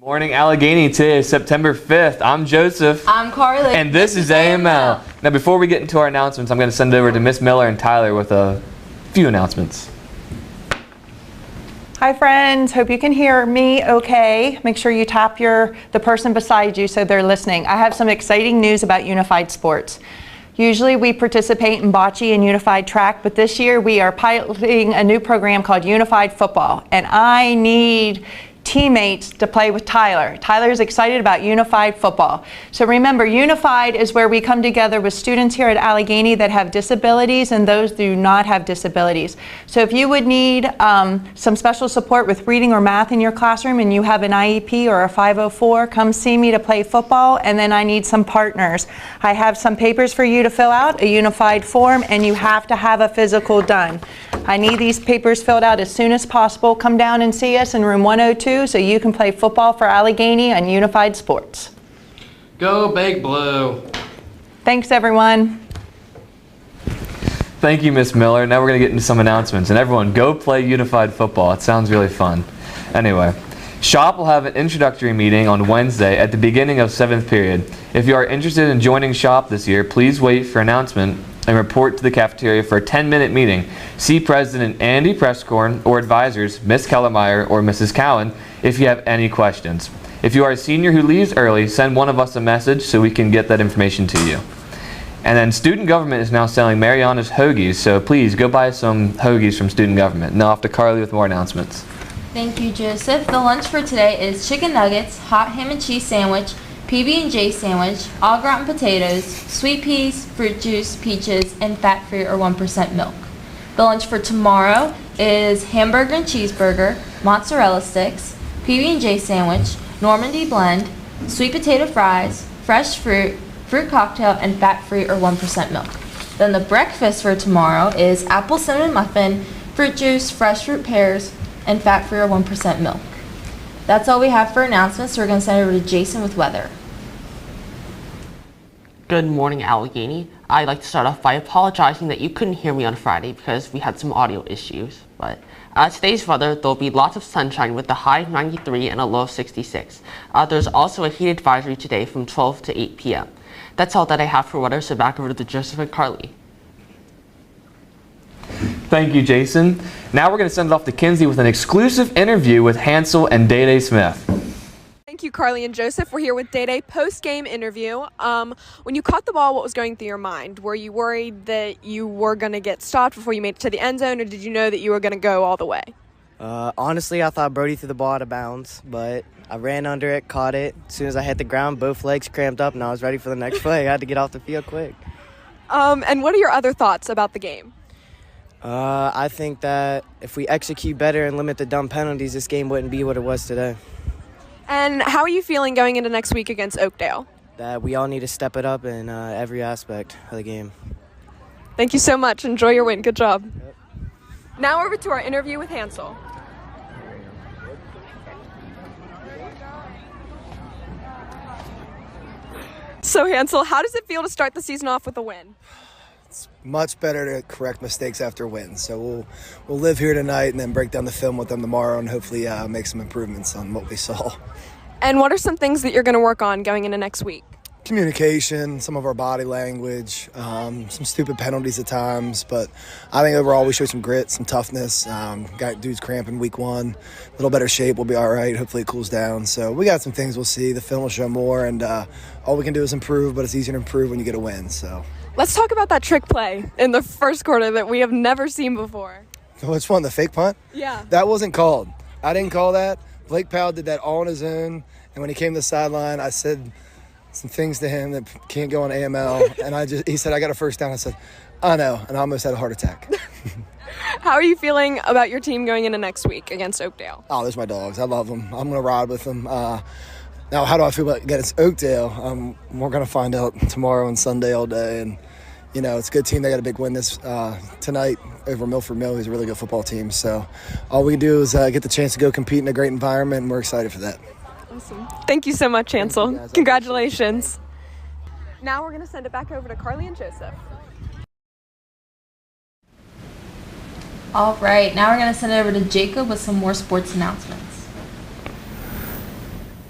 Morning Allegheny. Today is September 5th. I'm Joseph. I'm Carly. And this is AML. Now before we get into our announcements, I'm going to send it over to Miss Miller and Tyler with a few announcements. Hi friends, hope you can hear me okay. Make sure you tap the person beside you so they're listening. I have some exciting news about Unified Sports. Usually we participate in bocce and unified track, but this year we are piloting a new program called Unified Football, and I need teammates to play with Tyler. Tyler's excited about Unified Football. So remember, Unified is where we come together with students here at Allegheny that have disabilities and those do not have disabilities. So if you would need some special support with reading or math in your classroom and you have an IEP or a 504, come see me to play football, and then I need some partners. I have some papers for you to fill out, a unified form, and you have to have a physical done. I need these papers filled out as soon as possible. Come down and see us in room 102 so you can play football for Allegheny and Unified Sports. Go Big Blue. Thanks, everyone. Thank you, Miss Miller. Now we're going to get into some announcements. And everyone, go play Unified Football. It sounds really fun. Anyway, SHOP will have an introductory meeting on Wednesday at the beginning of 7th period. If you are interested in joining SHOP this year, please wait for announcement and report to the cafeteria for a 10-minute meeting. See President Andy Prescorn or advisors, Ms. Kellermeyer or Mrs. Cowan, if you have any questions. If you are a senior who leaves early, send one of us a message so we can get that information to you. And then Student Government is now selling Mariana's Hoagies, so please go buy some Hoagies from Student Government. Now off to Carly with more announcements. Thank you, Joseph. The lunch for today is chicken nuggets, hot ham and cheese sandwich, PB&J sandwich, au gratin potatoes, sweet peas, fruit juice, peaches, and fat-free or 1% milk. The lunch for tomorrow is hamburger and cheeseburger, mozzarella sticks, PB&J sandwich, Normandy blend, sweet potato fries, fresh fruit, fruit cocktail, and fat-free or 1% milk. Then the breakfast for tomorrow is apple cinnamon muffin, fruit juice, fresh fruit pears, and fat-free or 1% milk. That's all we have for announcements, so we're going to send it over to Jason with weather. Good morning, Allegheny. I'd like to start off by apologizing that you couldn't hear me on Friday because we had some audio issues. But today's weather, there'll be lots of sunshine with a high of 93 and a low of 66. There's also a heat advisory today from 12 to 8 p.m. That's all that I have for weather, so back over to Joseph and Carly. Thank you, Jason. Now we're going to send it off to Kinsey with an exclusive interview with Hansel and Day-Day Smith. Thank you, Carly and Joseph. We're here with Day-Day post-game interview. When you caught the ball, what was going through your mind? Were you worried that you were going to get stopped before you made it to the end zone, or did you know that you were going to go all the way? Honestly, I thought Brody threw the ball out of bounds, but I ran under it, caught it. As soon as I hit the ground, both legs cramped up, and I was ready for the next play. I had to get off the field quick. And what are your other thoughts about the game? I think that if we execute better and limit the dumb penalties, this game wouldn't be what it was today. And how are you feeling going into next week against Oakdale? That we all need to step it up in every aspect of the game. Thank you so much. Enjoy your win. Good job. Yep. Now over to our interview with Hansel. So Hansel, how does it feel to start the season off with a win? It's much better to correct mistakes after wins. So we'll live here tonight and then break down the film with them tomorrow and hopefully make some improvements on what we saw. And what are some things that you're going to work on going into next week? Communication, some of our body language, some stupid penalties at times. But I think overall we showed some grit, some toughness. Got dudes cramping week one. A little better shape, we'll be all right. Hopefully it cools down. So we got some things we'll see. The film will show more, and all we can do is improve, but it's easier to improve when you get a win. So let's talk about that trick play in the first quarter that we have never seen before. Which one, the fake punt? Yeah. That wasn't called. I didn't call that. Blake Powell did that all on his own, and when he came to the sideline, I said some things to him that can't go on AML, and he said, I got a first down. I said, I know, and I almost had a heart attack. How are you feeling about your team going into next week against Oakdale? Oh, there's my dogs. I love them. I'm going to ride with them. Now, how do I feel about against Oakdale? We're going to find out tomorrow and Sunday all day, and you know, it's a good team. They got a big win this tonight over Milford Mill, who's a really good football team. So all we can do is get the chance to go compete in a great environment, and we're excited for that. Awesome. Thank you so much, Hansel. Congratulations. Now we're going to send it back over to Carly and Joseph. All right, now we're going to send it over to Jacob with some more sports announcements.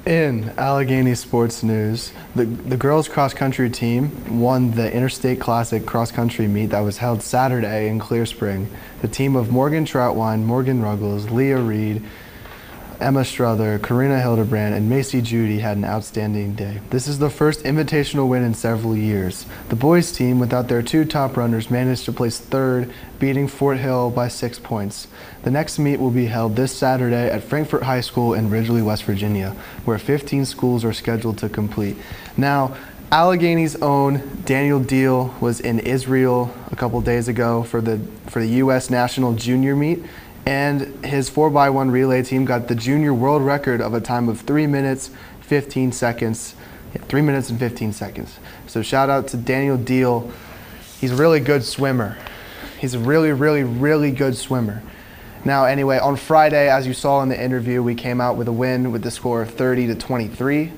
In Allegheny sports news, the girls cross country team won the Interstate Classic cross country meet that was held Saturday in Clear Spring. The team of Morgan Troutwine, Morgan Ruggles, Leah Reed, Emma Struther, Karina Hildebrand, and Macy Judy had an outstanding day. This is the first invitational win in several years. The boys team, without their 2 top runners, managed to place 3rd, beating Fort Hill by 6 points. The next meet will be held this Saturday at Frankfort High School in Ridgely, West Virginia, where 15 schools are scheduled to complete. Now, Allegheny's own Daniel Deal was in Israel a couple days ago for the U.S. National Junior Meet, and his 4x1 relay team got the junior world record of a time of 3 minutes 15 seconds. 3 minutes and 15 seconds. So shout out to Daniel Deal. He's a really good swimmer. He's a really, really, really good swimmer. Now anyway, on Friday, as you saw in the interview, we came out with a win with the score of 30-23.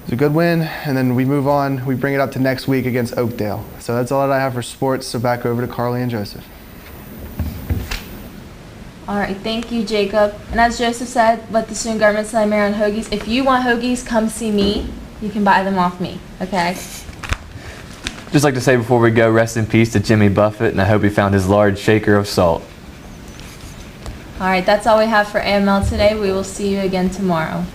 It's a good win, and then we move on. We bring it up to next week against Oakdale. So that's all that I have for sports, so back over to Carly and Joseph. All right, thank you, Jacob. And as Joseph said, let the student government sell Maryland hoagies. If you want hoagies, come see me. You can buy them off me, okay? Just like to say before we go, rest in peace to Jimmy Buffett, and I hope he found his large shaker of salt. All right, that's all we have for AML today. We will see you again tomorrow.